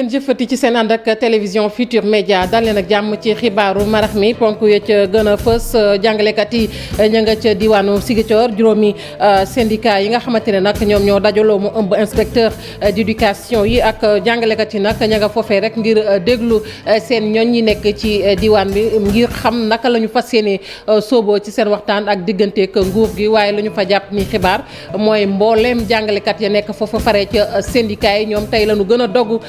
ngeen jëfati ci seen ànd ak télévision Futur Média dal leen ak jàmm ci xibaaru marax mi ponk ya ca gën a fës jàngalekat yi ña nga ca diwaanu Ziguinchor juróomi syndicat yi nga xamante ne nag ñoom ñoo dajaloo mu ëmb inspecteur d'éducation yi ak jàngalekat yi nag ña nga foofee rek ngir déglu seen ñoñ ñi nekk ci diwaan bi ngir xam naka la ñu fas yéene sóoboo ci seen waxtaan ak digganteeg nguur gi waaye la ñu fa jàpp ni xibaar mooy mbooleem jàngalekat ya nekk foofa faree ca syndicat yi ñoom tey la ñu gën a dogu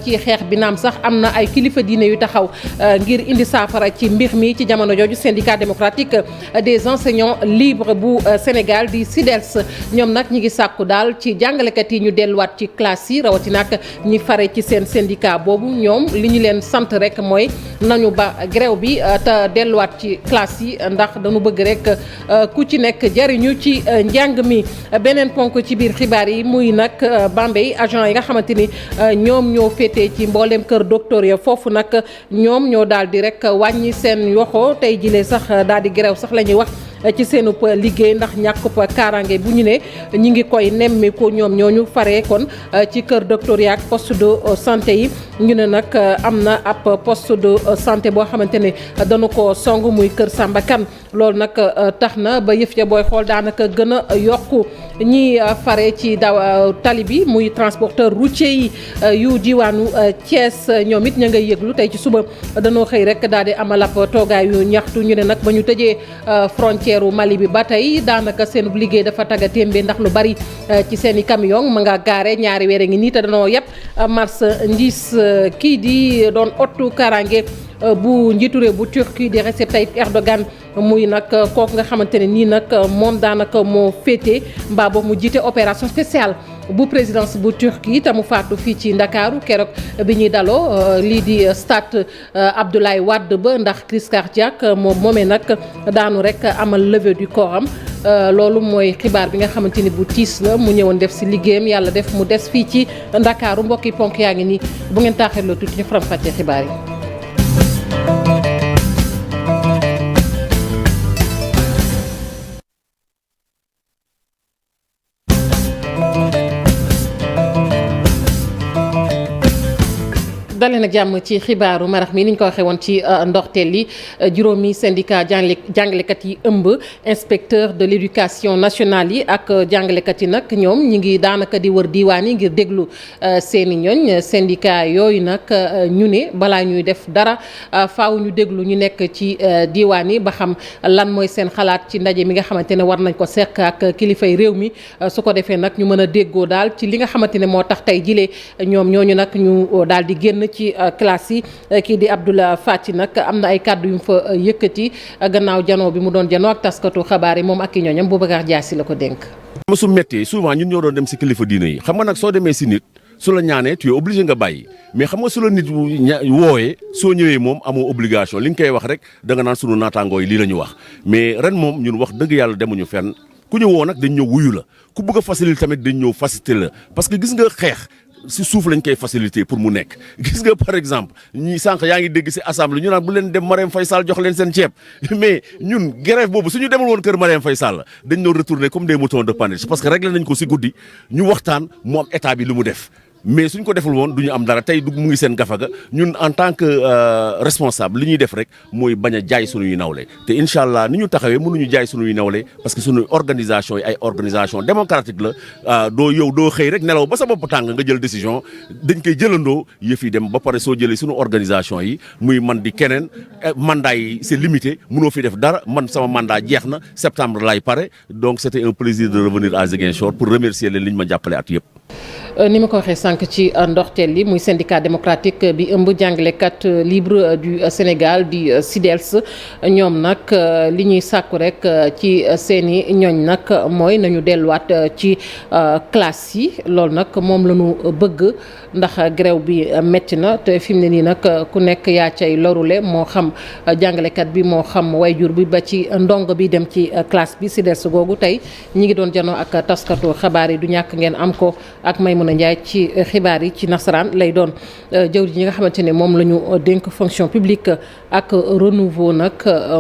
ci xeex bi naam sax am na ay kilifa diine yu taxaw ngir indi saafara ci mbir mi ci jamono jooju syndicat démocratique des enseignants libres bu Sénégal di SYDELS ñoom nag ñi ngi sàkku daal ci jàngalekat yi ñu delluwaat ci classe yi rawatina ak ñi fare ci seen syndicat boobu ñoom li ñu leen sant rek mooy nañu ba grève bi te delluwaat ci classe yi ndax dañu bëgg rek ku ci nekk jariñu ci njàng mi. beneen ponk ci biir xibaar yi muy nag Bambey agent yi nga xamante ni ñoom ñoo féetee ci mboolem kër docteur ya foofu nag ñoom ñoo daal di rek wàññi seen yoxo tey jilee sax daal di grève sax la ñuy wax ci seenu liggéey ndax ñàkkub kaaraange bu ñu ne ñi ngi koy nemmiku ñoom ñooñu faree kon ci kër docteur ya ak poste de santé yi ñu ne nag am na ab poste de santé boo xamante ne dañu ko song muy kër Samba Kane loolu nag tax na ba yëf ya booy xool daanaka gën a yokku ñi fare ci tali bi muy transporteur routier yi yu diwaanu Thiès ñoom it ña ngay yëglu tey ci suba dañoo xëy rek daal di amal ab toogaay yu ñaxtu ñu ne nag ba ñu tëjee frontière Mali bi ba tey daanaka seen liggéey dafa tagga témbe ndax lu bari ci seen i camion ma nga gaare ñaari weer ngi nii te danoo yëpp marchandise kii di doon ottu karange bu njiitu réew bu Turquie di Recep Tayyip Erdogan muy nag kooku nga xamante ne nii nag moom daanaka moo féete mbaa boobu mu jiite opération spéciale bu présidence bu Turquie te mu faatu fii ci Ndakaaru keroog bi ñuy daloo lii di stade Abdoulaye Wade ba ndax crise cardiaque moomee nag daanu rek amal levée du corps am loolu mooy xibaar bi nga xamante ni bu tiis la mu ñëwoon def si liggéeyam yàlla def mu des fii ci Ndakaaru mbokki ponk yaa ngi nii bu ngeen taaxirloo tuuti ñu faram-fàccee xibaar yi. dalee nag jàmm ci xibaaru marax mi ni ñu ko waxee woon ci ndorteel li juróomi syndicat jàngalekat yi ëmb inspecteur de l'éducation nationale yi ak jàngalekat yi nag ñoom ñi ngi daanaka di wër diiwaan yi ngir déglu seeni ñoñ syndicat yooyu nag ñu ne balaa ñuy def dara faaw ñu déglu ñu nekk ci diiwaan yi ba xam lan mooy seen xalaat ci ndaje mi nga xamante ne war nañ ko seq ak kilifay réew mi su ko defee nag ñu mën a déggoo daal ci li nga xamante ne moo tax tey jilee ñoom ñooñu nag ñu daal di génn ci classe yi kii di Abdoulaye Fati nag am na ay kàddu yu mu fa yëkkati gannaaw janoo bi mu doon janoo ak taskatu xabaar yi moom ak i ñooñam Boubacar Diassi la ko dénk. su méttee souvent ñun ñoo doon dem si kilifa diine yi xam nga nag soo demee si nit su la ñaanee tu es obligé nga bàyyi mais xam nga su la nit woowee soo ñëwee moom amoo obligation li nga koy wax rek da nga naan sunu naataangoo yi lii la ñu wax mais ren moom ñun wax dëgg yàlla demuñu fenn ku ñu woo nag dañ ñëw wuyu la ku bëgg a faciliter tamit dañ ñëw faciliter la parce que gis nga xeex si suuf lañ koy faciliter pour mu nekk gis nga par exemple ñi sànq yaa ngi dégg si assemblée ñu naan bu leen dem Marème Faye Sall jox leen seen ceeb mais ñun grève boobu suñu demul woon kër Marème Faye Sall dañ doon retourner comme des moutons de Panurge parce que réglé nañ ko si guddi ñu waxtaan mu am état bi lu mu def mais suñ ko deful woon du ñu am dara tey du mu ngi seen gafaga ñun en tant que responsable li ñuy def rek mooy bañ a jaay suñuy nawle te incha allah ni ñu taxawee mënuñu jaay suñuy nawle parce que suñu organisation yi ay organisation démocratique la doo xëy rek nelaw ba sa bopp tàng nga jël décision dañ koy jëlandoo yëf yi dem ba pare soo jëlee suñu organisation yi muy man di keneen mandat yi c'est limité mënoo fi def dara man sama mandat jeex na septembre laay pare donc c'était un plaisir de revenir à Ziguinchor pour remercier leen li ñu ma jàppale at yëpp. ni ma ko waxee sànq ci ndorteel li muy syndicat démocratique bi ëmb jàngalekat libre du Sénégal di SYDELS ñoom nag li ñuy sàkku rek ci seeni ñooñ nag mooy nañu delluwaat ci classe yi loolu nag moom la ñu bëgg ndax grève bi métti na te fi mu ne nii nag ku nekk yaa cay lorule moo xam jàngalekat bi moo xam wayjur bi ba ci ndongo bi dem ci classe bi SYDELS googu tey ñi ngi doon janoo ak taskatu xabaar yi du ñàkk ngeen am ko ak Maïmouna Maimouna Ndiaye ci xibaar yi ci nasaraan lay doon. jëwriñ ñi nga xamante ne moom la ñu dénk fonction publique ak renouveau nag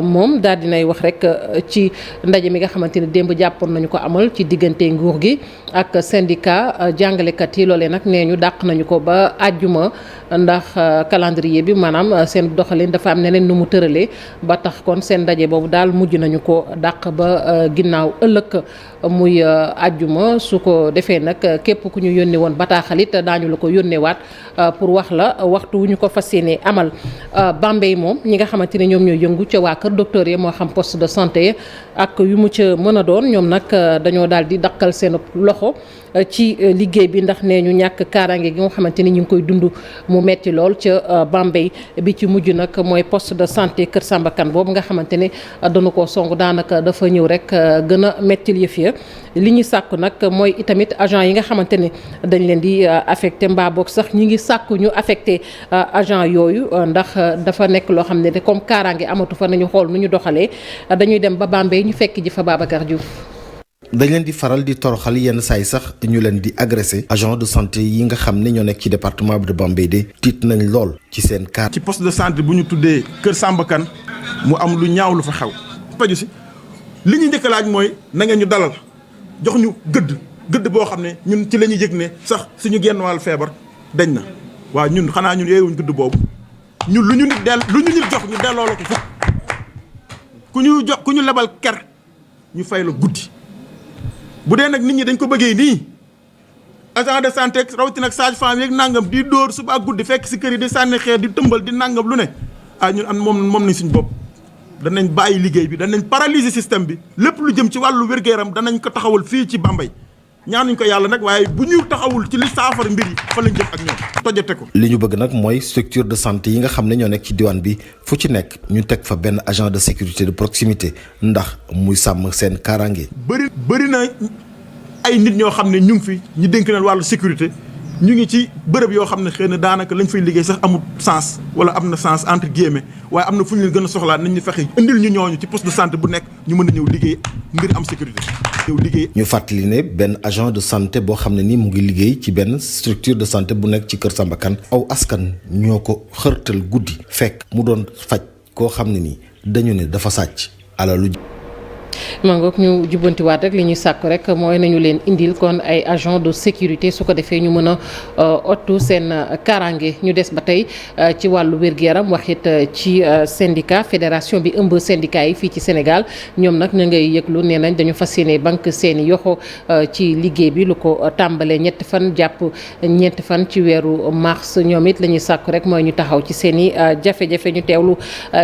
moom daal dinay wax rek ci ndaje mi nga xamante ne démb jàppoon nañu ko amal ci diggante nguur gi ak syndicat jàngalekat yi loolee nag nee ñu dàq nañu ko ba àjjuma ndax calendrier bi maanaam seen doxalin dafa am neneen nu mu tëralee ba tax kon seen ndaje boobu daal mujj nañu ko dàq ba ginnaaw ëllëg muy àjjuma su ko defee nag képp ku ñu yónnee woon bataaxalit daañu la ko yónneewaat pour wax la waxtu wu ñu ko fas yéene amal. Bambey moom ñi nga xamante ne ñoom ñooy yëngu ca waa kër docteur yi moo xam poste de santé ak yu mu ca mën a doon ñoom nag dañoo daal di dakkal seen loxo ci liggéey bi ndax nee ñu ñàkk kaaraange gi nga xamante ni ñu ngi koy dund mu metti lool ca Bambey bi ci mujj nag mooy poste de santé Kër Samba Kane boobu nga xamante ne dañu koo song daanaka dafa ñëw rek gën a mettil yëf ya li ñu sàkku nag mooy itamit agent yi nga xamante ne dañ leen di affecté mbaa boog sax ñi ngi sàkku ñu affecté agent yooyu ndax dafa nekk loo xam ne de comme kaaraange amatu fa nañu xool nu ñu doxalee dañuy dem ba Bambey ñu fekk ji fa Babacar Diouf. dañ leen di faral di toroxal yenn saa yi sax ñu leen di agressé agent de santé yi nga xam ne ñoo nekk ci département de Bambey de tiit nañ lool ci seen cas. ci poste de santé bu ñu tuddee Kër Samba Kane mu am lu ñaaw lu fa xew. paju si li ñu njëkk a laaj mooy na ngeen ñu dalal jox ñu gëdd boo xam ne ñun ci la ñuy yëg ne sax suñu genn wàll feebar dañ na waaw ñun xanaa ñun yeewuñ gëdd boobu ñun lu ñu nit jox ñu delloo la ko fukk ku ñu lebal ker ñu fay la guddi. bu dee nag nit ñi dañ ko bëggee nii agent de santé rawatina ak sage-femme yeeg nangam di dóor suba ak guddi fekk si kër yi di sànni xeer di tëmbal di nangam lu ne ñun am moom nañ suñ bopp danañ bàyyi liggéey bi danañ paralyser système bi lépp lu jëm ci wàllu wér-gu-yaram danañ ko taxawal fii ci Bambey ñaanuñ ko yàlla nag waaye bu ñu taxawul ci li saafara mbir yi fa lañ jëm ak ñoom tojate ko. li ñu bëgg nag mooy structure de santé yi nga xam ne ñoo nekk ci diwaan bi fu ci nekk ñu teg fa benn agent de sécurité de proximité ndax muy sàmm seen kaaraange. bëri na ay nit ñoo xam ne ñu ngi fi ñu dénk leen wàllu sécurité ñu ngi ci bërëb yoo xam ne xëy na daanaka lañ fay liggéey sax amul sens wala am na sens entre guillemets waaye am na fu ñu leen gën a soxlaa nañ ñu fexe indil ñu ñooñu ci poste de santé bu nekk ñu mën a ñëw liggéey ngir am sécurité ñëw liggéey. ñu fàttali ne benn agent de santé boo xam ne ni mu ngi liggéey ci benn structure de santé bu nekk ci Kër Samba Kane aw askan ñoo ko xërtal guddi fekk mu doon faj koo xam ne ni dañu ne dafa sàcc alalu. mangook ñu jubbantiwaat rek li ñuy sàkku rek mooy nañu leen indil kon ay agent de sécurité su ko defee ñu mën a ottu seen kaaraange ñu des ba tey ci wàllu wér-gu-yaram waxit ci syndicat fédération bi ëmb syndicat yi fii ci Sénégal ñoom nag ñu ngay yëglu nee nañ dañu fas yéene banque seeni yoxo ci liggéey bi lu ko tàmbalee ñetti fan jàpp ñeenti fan ci weeru mars ñoom it la ñuy sàkku rek mooy ñu taxaw ci seen i jafe-jafe ñu teewlu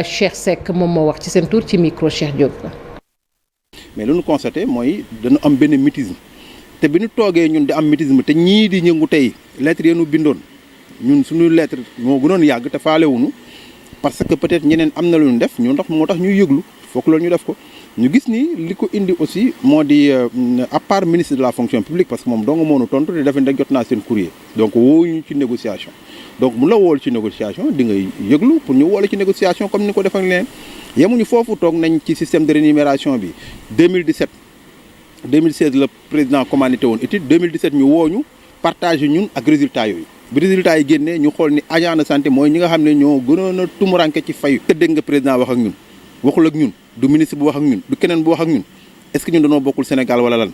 Cheikh Seck moom moo wax ci seen tur ci micro Cheikh Diop. mais lu ñu constaté mooy dañu am benn mutisme te bi ñu toogee ñun di am mutisme te ñii di ñëngu tey lettres yi ñu bindoon ñun suñu lettre moo gënoon yàgg te faalewuñu parce que peut-être ñeneen am na lu ñu def ñun ndax moo tax ñuy yëglu foog loolu ñu def ko ñu gis ni li ko indi aussi moo di à part ministre de la fonction publique parce que moom dong moo nu tontu te defe rek jot naa seen courrier donc woowuñu ci négociation donc mu la wool ci négociation di ngay yëglu pour ñu woole ci négociation comme ni ko def ak leen yemuñu foofu toog nañ ci système de rémunération bi 2016 la président commandité woon étude 2017 ñu wooñu partagé ñun ak résultat yooyu bi résultat yi génnee ñu xool ni agent de santé mooy ñi nga xam ne ñoo gënoon a tumuranke ci fayu te dégg nga président wax ak ñun waxul ak ñun du ministre bu wax ak ñun du keneen bu wax ak ñun est-ce que ñun dañoo bokkul Sénégal wala lan.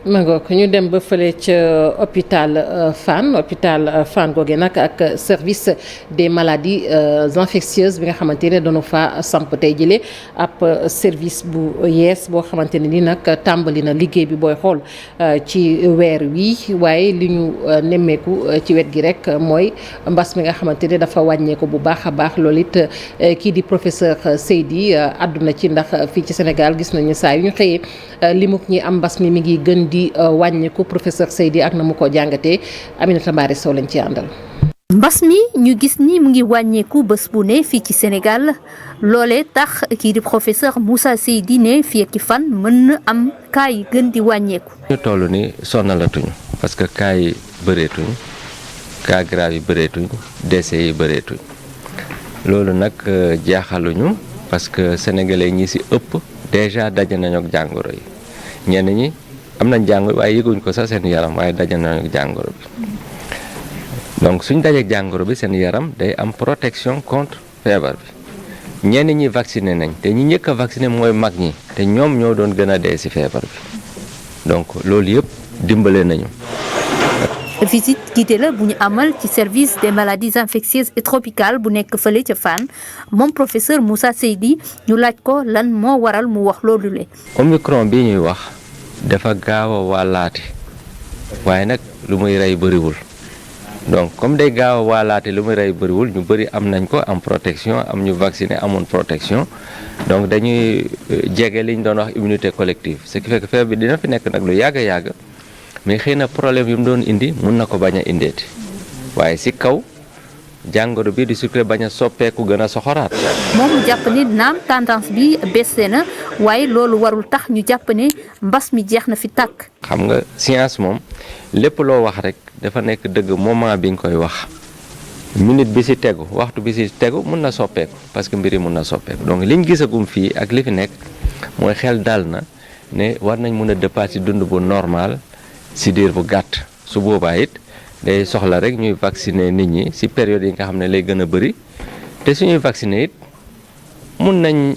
mangook ñu dem ba fële ca hôpital Fann googe nag ak service des maladies infectieuses bi nga xamante ne dañu fa samp tey jëlee ab service bu yees boo xamante ne ni nag tàmbali na liggéey bi booy xool ci weer wi waaye li ñu nemmeeku ci wet gi rek mooy mbas mi nga xamante ne dafa wàññeeku bu baax a baax loolu it kii di professeur Seydi àdduna ci ndax fii ci Sénégal gis nañu saa yu ñu xëyee limuk ñi am mbas mi ngi gën di wàññeeku professeur Seydi ak na mu ko jàngatee Aminata Mbaare Sow lañ ci àndal. mbas mi ñu gis ni mu ngi wàññeeku bés bu ne fii ci Sénégal loolee tax kii di professeur Moussa Seydi ne fii ak fan mën na am cas yi gën di wàññeeku. ñu toll ni sonnalatuñu parce que cas yi bëreetuñ cas grave yi bëreetuñ décès yi bëreetuñ loolu nag jaaxaluñu parce que sénégalais ñi ci ëpp déjà daje nañu ak jàngoro yi ñenn ñi am nañ jàngoro waaye yëguñ ko sax seen yaram waaye daje nañu jàngoro bi donc suñ dajee jàngoro bi seen yaram day am protection contre feebar bi ñenn ñi vacciné nañ te ñi njëkk a vacciné mooy mag ñi te ñoom ñoo doon gën a dee ci feebar bi donc loolu yëpp dimbale nañu. visite guidée la bu ñu amal ci service des maladies infectieuses et tropicales bu nekk fële ca Fann moom professeur Moussa Seydi ñu laaj ko lan moo waral mu wax loolu le Omicron bi ñuy wax dafa gaaw a wàllaate waaye nag lu muy rey bëriwul donc comme day gaaw a wàllaate lu muy rey bëriwul ñu bëri am nañ ko am protection am ñu vacciné amoon protection donc dañuy jege li ñu doon wax immunité collective ce qui fait que feebar bi dina fi nekk nag lu yàgg a yàgg mais xëy na problème yu mu doon indi mun na ko bañ a indeeti waaye ci kaw jàngoro bi di circuler bañ a soppeeku gën a soxoraat. moom mu jàpp ni naam tendance bi baissé na waaye loolu warul tax ñu jàpp ne mbas mi jeex na fi tàkk. xam nga science moom lépp loo wax rek dafa nekk dëgg moment bi nga koy wax minute bi ci tegu waxtu bi ci tegu mun na soppeeku parce que mbir yi mun na soppeeku donc liñ gisagum fii ak li fi nekk mooy xel dal na ne war nañ mun a départ ci dund bu normal ci diir bu gàtt su boobaa it day soxla rek ñuy vacciner nit ñi ci période yi nga xam ne lay gën a bëri te suñuy vacciner it mun nañ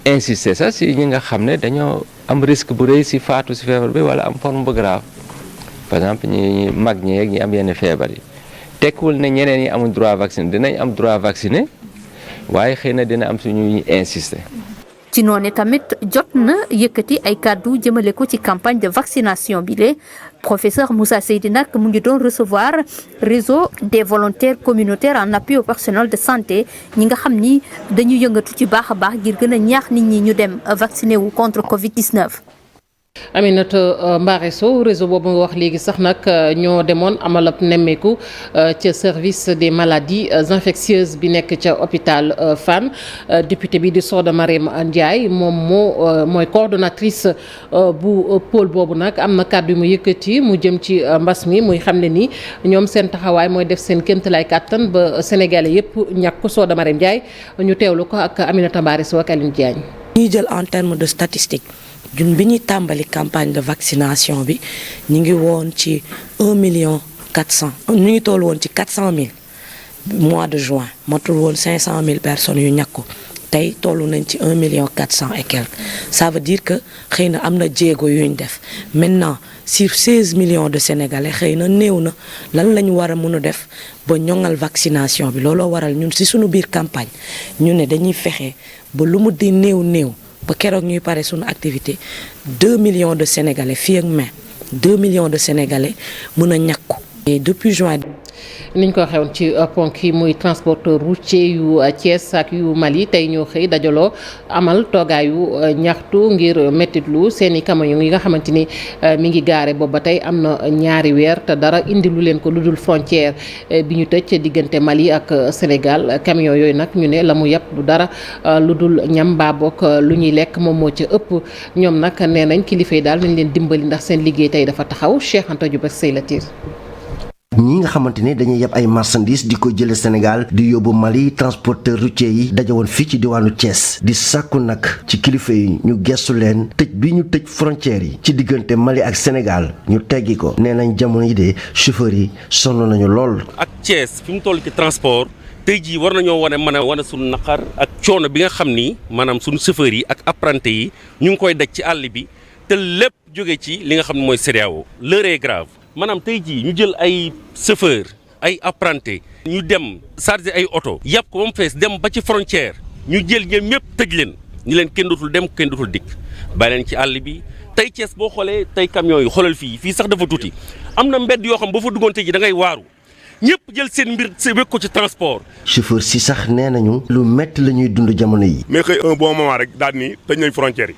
insister sax ci ñi nga xam ne dañoo am risque bu rëy ci faatu ci feebar bi walla am forme bu grave par exemple ñi mag ñeeg ñi am yenn feebar yi tekkiwul ne ñeneen ñi amul droit vacciner dinañ am droit vacciner waaye xëy na dina am suñuy insister. ci noonu tamit jot na yëkkati ay kàddu jëmale ko ci campagne de vaccination bi le professeur Moussa Seydi nag mu ngi doon recevoir réseau des volontaires communautaires en appui au personnel de santé ñi nga xam ni dañu yëngatu ci baax a baax ngir gën a ñaax nit ñi ñu dem vacciner wu contre Covid-19. Aminata Mbaré Sow réseau boobu nga wax léegi sax nag ñoo demoon amal ab nemmeeku ca service des maladies infectieuses bi nekk ca hôpital Fann député bi di Soda Mariam Ndiaye moom mooy coordonnatrice bu pôle boobu nag am na kàddu yu mu yëkkati mu jëm ci mbas mi muy xam ne ni ñoom seen taxawaay mooy def seen kéemtalaay kàttan ba Sénégalais yëpp ñàkk Soda Mariam Ndiaye ñu teewlu ko ak Aminata Mbaré Sow ak Aline Diagne. ñuy jël en termes de statistiques. jun bi ñuy tàmbali campagne de vaccination bi ñu ngi woon ci 1,4 million ñu ngi toll woon ci 400 000 mois de juin matul woon 500 000 personnes yu ñàkku tey toll nañ ci 1,4 million et quelques ça veut dire que xëy na am na jéego yuñ def maintenant sur 16 millions de sénégalais xëy na néew na lan la ñu war a mën a def ba ñoŋal vaccination bi looloo waral ñun ci suñu biir campagne ñu ne dañuy fexe ba lu mu di néew ba keroog ñuy pare suñu activité 2 millions de sénégalais fii ak mai 2 millions de sénégalais mën a ñàkku et depuis juin. niñ ko waxee woon ci ponk yi muy transporteur routier yu Thiès ak yu Mali tey ñoo xëy dajaloo amal toogaayu ñaxtu ngir mettitlu seen i camion yi nga xamante ni mi ngi gaare boobu ba tey am na ñaari weer te dara indi lu leen ko lu dul frontière bi ñu tëj diggante Mali ak Sénégal camion yooyu nag ñu ne la mu yàpp du dara lu dul ñam mbaa bokk lu ñuy lekk moom moo ca ëpp ñoom nag nee nañ kilifa yi daal nañ leen dimbali ndax seen liggéey tey dafa taxaw Cheikh Anta Diop ak Seylatir. ñi nga xamante ne dañuy yeb ay marchandises di ko jële Sénégal di yóbbu Mali transporteur routier yi dajawoon fii ci diwaanu Thiès di sàkku nag ci kilifa yi ñu gestu leen tëj bi ñu tëj frontières yi ci diggante Mali ak Sénégal ñu teggi ko nee nañ jamono yi de chauffeurs yi sonn nañu lool. ak Thiès fi mu toll ci transport tey jii war nañoo mën a wane suñu naqar ak coono bi nga xam ni maanaam suñu chauffeurs yi ak apprentis yi ñu ngi koy daj ci àll bi te lépp jóge ci li nga xam ne mooy CEDEAO l'heure est grave. maanaam tey jii ñu jël ay chauffeur ay apprenti ñu dem chargé ay oto yàpp ko ba mu fees dem ba ci frontière ñu jël ñoom ñëpp tëj leen ñu leen kenn dootul dem kenn dootul dikk bàyyi leen ci àll bi tey Thiès boo xoolee tey camions yi xoolal fii sax dafa tuuti am na mbedd yoo xam boo fa duggoon tey jii da ngay waaru ñëpp jël seen mbir wekk ko ci transport. chauffeur si sax nee nañu lu métti la ñuy dund jamono yi. mais xëy un bon moment rek daal ni tëj nañ frontière yi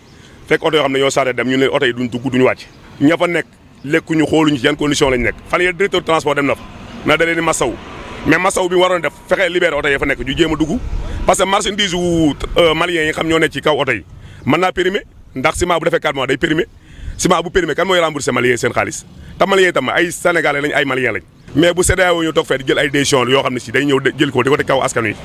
fekk oto yoo xam ne ñoo chargé dem ñu ne oto yi duñ dugg duñu wàcc ña fa nekk lekkuñu xooluñu ci yan condition lañ nekk fan yee directeur transport dem na fa na da leen di masaw mais masaw bi mu waroon def fexe libéré oto yi fa nekk ñu jéem a dugg parce que marchandise wu maliens yi xam ñoo nekk ci kaw oto yi mën naa périmé ndax ciment bu defee 4 mois day périmé ciment bu périmé kan mooy remboursé maliens seen xaalis te maliens itam ay sénégalais lañ ay maliens lañ mais bu CEDEAO ñu toog fee di jël ay décisions yoo xam ne si day ñëw jël ko di ko teg kaw askan wi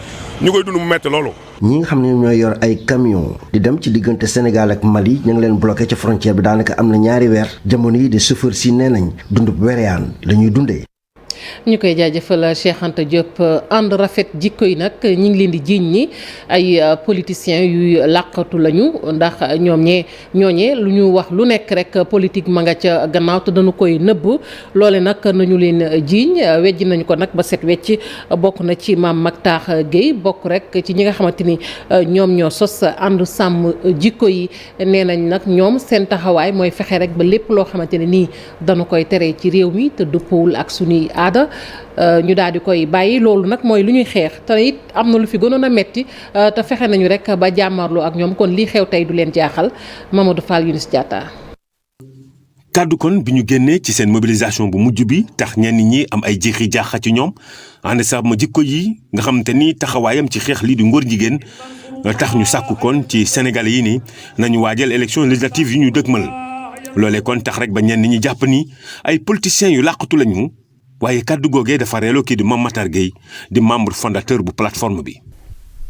ñu koy dund mu metti loolu. ñi nga xam ne ñooy yor ay camion di dem ci diggante Sénégal ak Mali ñu ngi leen bloqué ci frontière bi daanaka am na 2 weer jamono yi de chauffeur si nee nañ dund bu wereyaan la ñuy dundee. ñu koy jaajëfal Cheikh Anta Diop. ànd rafet jikko yi nag ñi ngi leen di jiiñ ni ay politiciens yuy làqatu lañu ndax ñooñee lu ñu wax lu nekk rek politique ma nga ca gannaaw te dañu koy nëbb loole nag nañu leen jiiñ wejj nañu ko nag ba set wecc bokk na ci Mame Mactar Guèye bokk rek ci ñi nga xamante ni ñoom ñoo sos ànd sàmm jikko yi nee nañ nag ñoom seen taxawaay mooy fexe rek ba lépp loo xamante ne nii dañu koy tere ci réew mi te dëppawul ak suñuy aada ñu daal di koy bàyyi loolu nag mooy lu ñuy xeex te it am na lu fi gënoon a metti te fexe nañu rek ba jàmmarloo ak ñoom kon lii xew tey du leen jaaxal Mamadou Fall Younous Diatta. kàddu kon bi ñu génnee ci seen mobilisation bu mujj bi tax ñenn ñi am ay jiixi jaaxa ci ñoom ànd sàmm jikko yi nga xamante ni taxawaayam ci xeex lii di ngóor jigéen tax ñu sàkku kon ci Sénégalais yi ni nañu waajal élection législative yi ñu dëgmal loolee kon tax rek ba ñenn ñi jàpp ni ay politiciens yu làqatu lañu. waaye kàddu googee dafa reeloo kii di Mame Mactar Guèye di membre fondateur bu plateforme bi.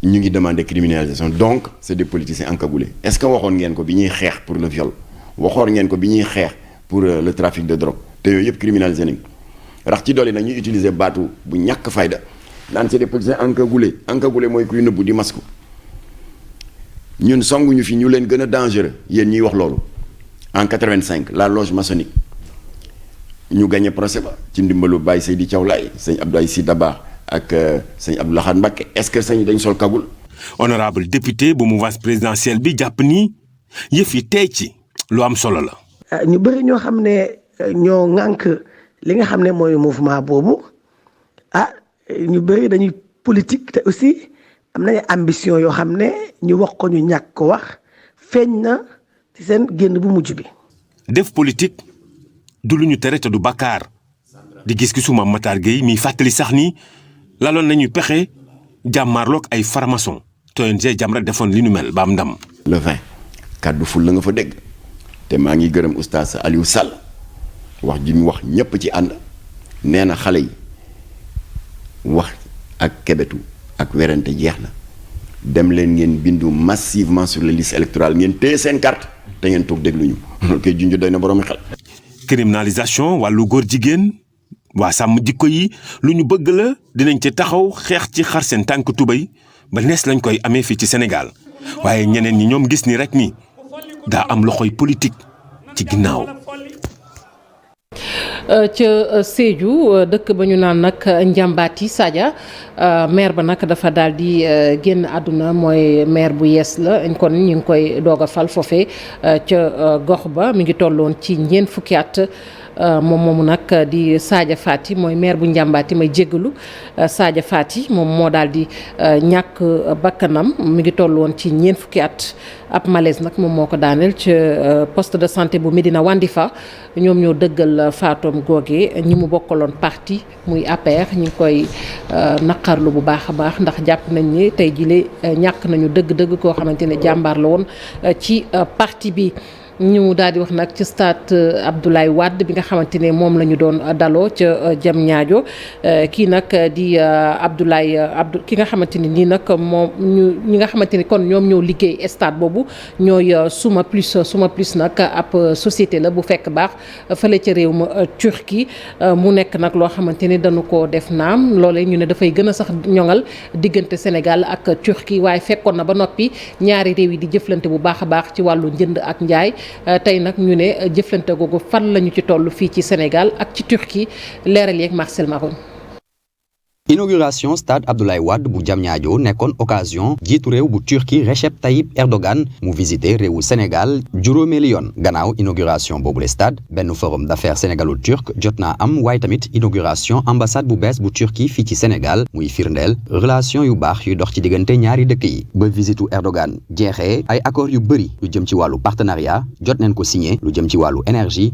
ñu ngi demander criminalisation donc c'est des politiciens encagoulés est-ce que waxoon ngeen ko bi ñuy xeex pour le viol waxoon ngeen ko bi ñuy xeex pour le trafic de drogue te yooyu yëpp criminalisé nañ rax ci dolli nag ñuy utiliser baatu bu ñàkk fayda naan c'est des politiciens encagoulés mooy kuy nëbbu di masku ñun songuñu fi ñu leen gën a dangereux yéen ñiy wax loolu en 85 la loge maçonnique. ñu gagné procès ba ci ndimbalu Baye Seydi Thiaw Laye sëñ Abdoulaye Sy Dabakh ak sëñ Abdou Lahad Mbacké est-ce que sëñ dañ sol kagul. honorable député bu mouvance présidentielle bi jàpp ni yëf yi tey ci lu am solo la. ñu bëri ñoo xam ne ñoo ŋànk li nga xam ne mooy mouvement boobu ñu bëri dañuy politique te aussi am nañu ambition yoo xam ne ñu wax ko ñu ñàkk ko wax feeñ na ci seen génn bu mujj bi. def politique. du lu ñu tere te du bàkkaar di gis-gisu Mame Mactar Guèye mi fàttali sax ni laloon nañuy pexe jàmmaarloog ay farmason te ONG Jamra defoon li nu mel ba am ndam. le 20 kàddu ful la nga fa dégg te maa ngi gërëm oustaz Aliou Sall wax ji mu wax ñépp ci ànd nee na xale yi wax ak kebetu ak werante jeex na dem leen ngeen bindu massivement sur les listes électorales ngeen téye seen carte te ngeen toog déglu ñu loolu koy junj doy na boroomi xel. criminalisation wàllu góor jigéen waa sàmm jikko yi lu ñu bëgg la dinañ ci taxaw xeex ci xar seen tànk tubéy ba nees lañ koy amee fii ci Sénégal waaye ñeneen ñi ñoom gis ni rek ni daa am loxoy politique ci ginnaaw. ca Sédhiou dëkk ba ñu naan nag Njambaati Sadia maire ba nag dafa daal di génn àdduna mooy maire bu yees la kon ñu ngi koy doog a fal foofee ca gox ba mi ngi tolloon ci ñeent fukki at moom moomu nag di Sadia Fati mooy maire bu Njambaati may jéggalu Sadia Fati moom moo daal di ñàkk bakkanam mi ngi tolloon ci ñeent fukki at ab malaise nag moom moo ko daaneel ca poste de santé bu Médina Wandifa ñoom ñoo dëggal faatoom googee ñi mu bokkaloon parti muy APR ñu ngi koy naqarlu bu baax a baax ndax jàpp nañ ni tey jile ñàkk nañu dëgg-dëgg koo xamante ne jàmbaar la woon ci parti bi. ñu daal di wax nag ci stade Abdoulaye Wade bi nga xamante ne moom la ñu doon daloo ca Diamniadio kii nag di ki nga xamante ne nii nag moom ñi nga xamante ni kon ñoom ñoo liggéey stade boobu ñooy Suma Plus nag ab société la bu fekk baax fële ca réew ma Turquie mu nekk nag loo xamante ni dañu ko def naam loolee ñu ne dafay gën a sax ñoŋal diggante Sénégal ak Turquie waaye fekkoon na ba noppi ñaari réew yi di jëflante bu baax a baax ci wàllu njënd ak njaay. tey nag ñu ne jëflante googu fan lañu ci toll fii ci Sénégal ak ci Turquie leeral yeeg Marcel Maroon. inauguration stade Abdoulaye Wade bu Diamniadio nekkoon occasion jiitu réew bu Turquie Recep Tayyip Erdogan mu visité réewu Sénégal juróomeeli yoon gannaaw inauguration boobule stade benn forum d'affaires sénégalo-turc jot naa am waaye tamit inauguration ambassade bu bees bu Turquie fii ci Sénégal muy firndeel relation yu baax yuy dox ci diggante ñaari dëkk yi ba visitu Erdogan jeexee ay accords yu bëri lu jëm ci wàllu partenariat jot neen ko signé lu jëm ci wàllu énergie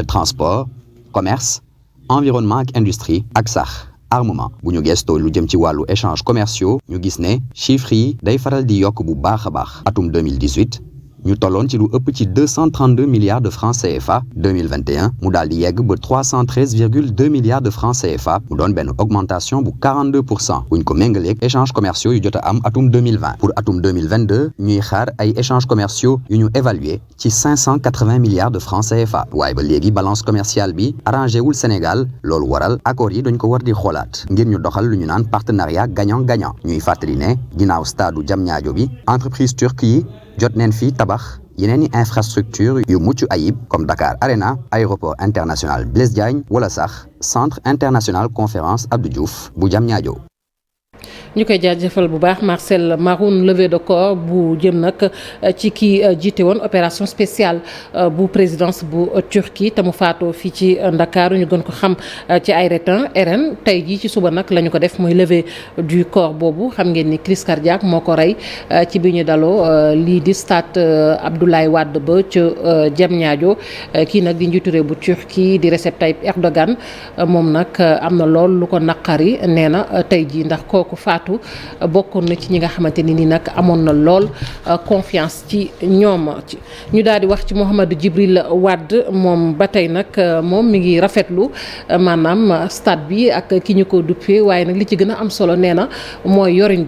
transport commerce environnement ak industrie ak sax armement bu ñu gestoo lu jëm ci wàllu échanges commerciaux ñu gis ne chiffres yi day faral di yokk bu baax a baax atum 2018 ñu tolloon ci lu ëpp ci 232 milliards de francs CFA 2021 mu daal di yegg ba 313,2 milliards de francs CFA mu doon benn augmentation bu 42% buñ ko méngaleeg échanges commerciaux yu jot a am atum 2020 pour atum 2022 ñuy xaar ay échanges commerciaux yu ñu évalué ci 580 milliards de francs CFA waaye ba léegi balance commerciale bi arrangé wul Sénégal loolu waral accords yi dañ ko war di xoolaat ngir ñu doxal lu ñu naan partenariat gagnant-gagnant ñuy fàttali ne ginnaaw stade Diamniadio bi entreprise turque yi jot neen fii tabax yeneen i infrastructure yu mucc ayib comme Dakar Arena aéroport international Blaise Diagne wala sax centre international conférence Abdou Diouf bu Diamniadio. ñu koy jaajëfal bu baax Marcel Maroun levée de corps bu jëm nag ci ki jiite woon opération spéciale bu présidence bu Turquie te mu faatoo fii ci Ndakaaru ñu gën ko xam ci Hayrettin RN tey jii ci suba nag la ñu ko def mooy levée du corps boobu xam ngeen ni crise cardiaque moo ko rey ci bi ñu daloo lii di stade Abdoulaye Wade ba ca Diamniadio kii nag di njiitu réew bu Turquie di Recep Tayyip Erdogan moom nag am na lool lu ko naqari nee na tey jii ndax kooku faatu bokkoon na ci ñi nga xamante ni nag amoon na lool confiance ci ñoom ñu daal di wax ci Mouhamadou Djibril Wade moom ba tey nag moom mi ngi rafetlu maanaam stade bi ak ki ñu ko duppee waaye nag li ci gën a am solo nee na mooy yorin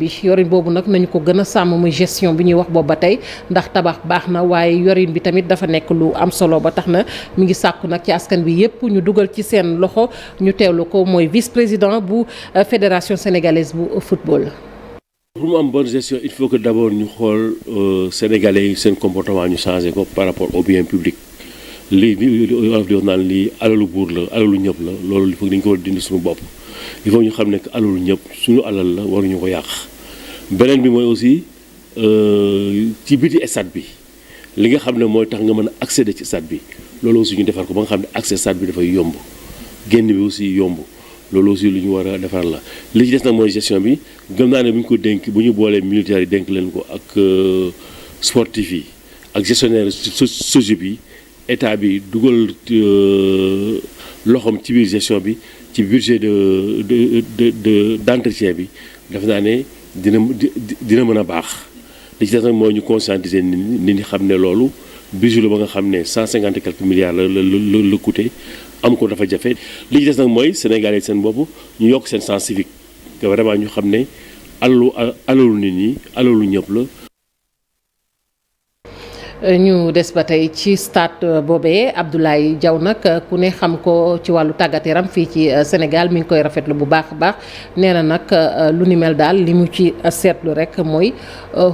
boobu nag nañu ko gën a sàmm muy gestion bi ñuy wax boobu ba tey ndax tabax baax na waaye yorin bi tamit dafa nekk lu am solo ba tax na mi ngi sàkku nag ci askan bi yépp ñu dugal ci seen loxo ñu teewlu ko mooy vice-président bu fédération sénégalaise bu football. Pour mu am bonne gestion il faut que d'abord ñu xool sénégalais yi seen comportement ñu changé ko par rapport au bien public li wolof di wax naan lii alalu buur la alalu ñëpp la loolu il faut que dañu ko war a dindi suñu bopp il faut ñu xam ne que alalu ñëpp suñu alal la waruñu ko yàq beneen bi mooy aussi ci biti stade bi li nga xam ne mooy tax nga mën a accéder ci stade bi loolu aussi ñu defar ko ba nga xam ne accès stade bi dafay yomb génn bi aussi yomb loolu aussi lu ñu war a defar la li ci des nag mooy gestion bi gëm naa ne bu ñu ko dénk bu ñu boolee militaires yi dénk leen ko ak sportif yi ak gestionnaire SOGIP yi état bi dugal loxoom ci biir gestion bi ci budget d'entretien bi def naa ne dina mën a baax li ci des nag mooy ñu conscientiser nit ñi xam ne loolu budget la ba nga xam ne 150 et quelques milliards la coûté am ko dafa jafe li ci des nag mooy Sénégalais seen bopp ñu yokk seen sens civique te vraiment ñu xam ne alalu nit ñi alalu ñëpp la. ñu des ba tey ci stade boobee Abdoulaye Diaw nag ku ne xam ko ci wàllu tàggat yaram fii ci Sénégal mi ngi koy rafetlu bu baax a baax nee na nag lu ni mel daal li mu ci seetlu rek mooy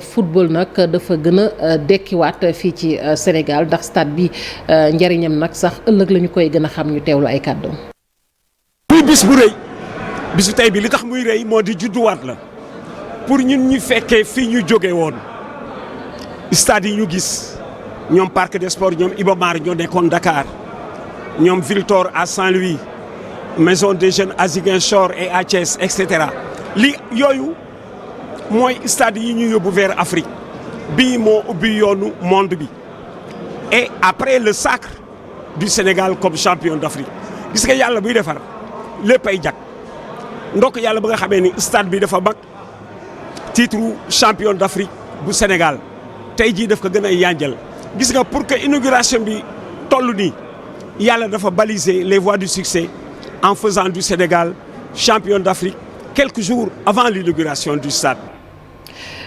football nag dafa gën a dekkiwaat fii ci Sénégal ndax stade bi njariñam nag sax ëllëg la ñu koy gën a xam ñu teewlu ay kàddoom. muy bis bu rëy bisu tey bi li tax muy rëy moo di judduwaat la pour ñun ñu fekkee fii ñu jóge woon stade yi ñu gis. ñoom Parc des Sports ñoom Iba Mar ñoo nekkoon Dakar ñoom Victor à Saint-Louis Maison des Jeunes à Ziguinchor et à Thiès et cetera li yooyu mooy stade yi ñu yóbbu vers Afrique bii moo ubbi yoonu monde bi et après le sacre du Sénégal comme champion d'Afrique gis nga yàlla buy defar lépp ay jag ndokk yàlla ba nga xamee ni stade bi dafa mag titre champion d'Afrique bu Sénégal tey jii daf ko gën a yanjal gis nga pour que inauguration bi toll nii yàlla dafa baliser les voies du succès en faisant du Sénégal champion d'Afrique quelques jours avant l'inauguration du stade.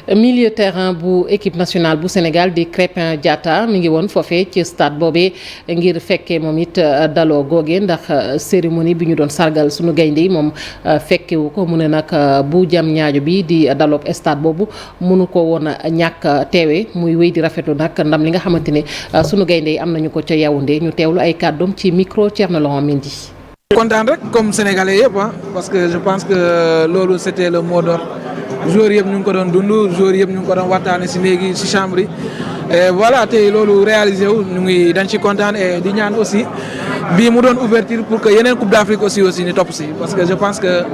Milieu terrain bu équipe nationale bu Sénégal di Crépin Diatta mi ngi woon foofee ci stade boobee ngir fekkee moom it daloo googee ndax cérémonie bi ñu doon sargal sunu gaynde yi moom fekkewu ko mu ne nag bu Diamniadio bi di daloob stade boobu mënu ko woon a ñàkk teewe muy wéy di rafetlu nag ndam li nga xamante ne sunu gaynde yi am nañu ko ca Yaoundé ñu teewlu ay kàddoom ci micro Thierno Laurent Mendy. kontaan rek comme sénégalais yëpp parce que je pense que loolu c'était le mot d'ordre joueurs yëpp ñu ngi ko doon dund joueurs yëpp ñu ngi ko doon waxtaane si léegi si chambre yi et voilà tey loolu réalisé wu ñu ngi dañ ci kontaan et di ñaan aussi bii mu doon ouverture pour que yeneen coupe d'Afrique aussi ni topp si parce que je pense que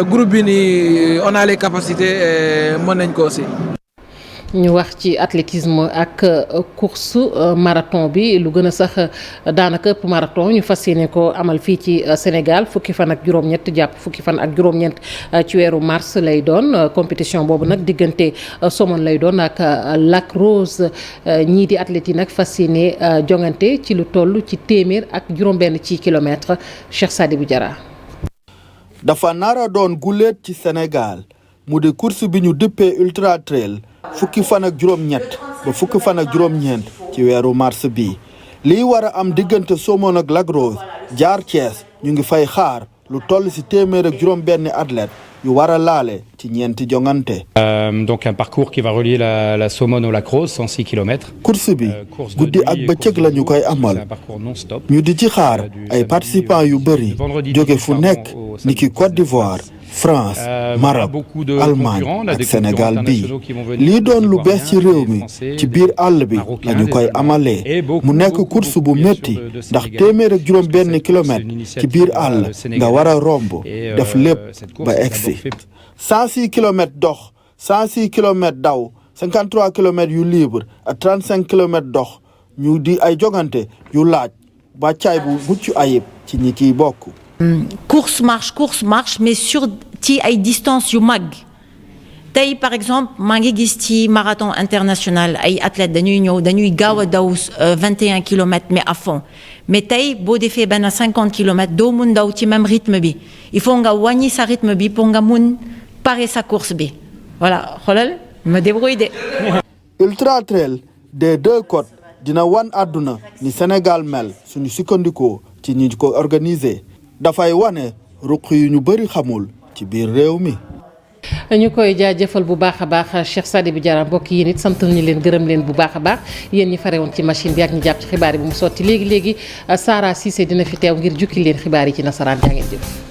groupe bi ni on a les capacités et mën nañ ko aussi. ñu wax ci athlétisme ak course marathon bi lu gën a sax daanaka ëpp marathon ñu fas yéene ko amal fii ci Sénégal fukki fan ak juróom-ñett jàpp fukki fan ak juróom-ñeent ci weeru mars lay doon compétition boobu nag diggante Somone lay doon ak Lac Rose ñii di athlètes yi nag fas yéene jongante ci lu toll ci téeméer ak juróom-benn ci kilomètre Cheikh Sadibou Diarra. dafa nara doon guléet ci Sénégal mu di course bi ñu dippee ultra trail fukki fan ak juróom-ñett ba fukki fan ak juróom-ñeent ci weeru mars bi liy war a am diggante Somone ak Lac Rose jaar Thiès ñu ngi fay xaar lu toll ci téeméer ak juróom-benn athlète yu war a laale ci ñeenti jongante. Donc un parcours qui va relier la Somone au Lac Rose 106 kilomètres. course bi guddi ak bëccëg la ñu koy amal ñu di ci xaar ay participants yu bëri jóge fu nekk niki Côte d'Ivoire France Maroc Allemagne ak Sénégal bi lii doon lu bees ci réew mi ci biir àll bi la ñu koy amalee mu nekk course bu métti ndax téeméer ak juróom benn kilomètre ci biir àll nga war a romb def lépp ba egsi 106 kilomètres dox 106 kilomètres daw 53 kilomètres yu libre ak 35 kilomètres dox ñu di ay jogante yu laaj ba caay bu mucc ayib ci ñi ciy bokk. course marche mais sur ci ay distance yu mag tey par exemple maa ngi gis ci marathon international ay athlètes dañuy gaaw a daw 21 kilomètres mais à fond mais tey boo defee benn 50 kilomètres doo mun daw ci même rythme bi il faut nga wàññi sa rythme bi pour nga mun pare sa course bi voilà xoolal me débrouille de. ultra trail des deux côtes dina wan àdduna ni Sénégal mel suñu sukkandikoo ci ñi ko organiser dafay wane ruq yu ñu bëri xamul ci biir réew mi. ñu koy jaajëfal bu baax a baax Cheikh Sadibou Diarra mbokk yi nit sant ñu leen gërëm leen bu baax a baax yéen ñi fare woon ci machine bi ak ñu jàpp ci xibaar yi bu mu sotti léegi Sara Cissé dina fi teew ngir jukki leen xibaar yi ci nasaraan jaa ngeen jëf.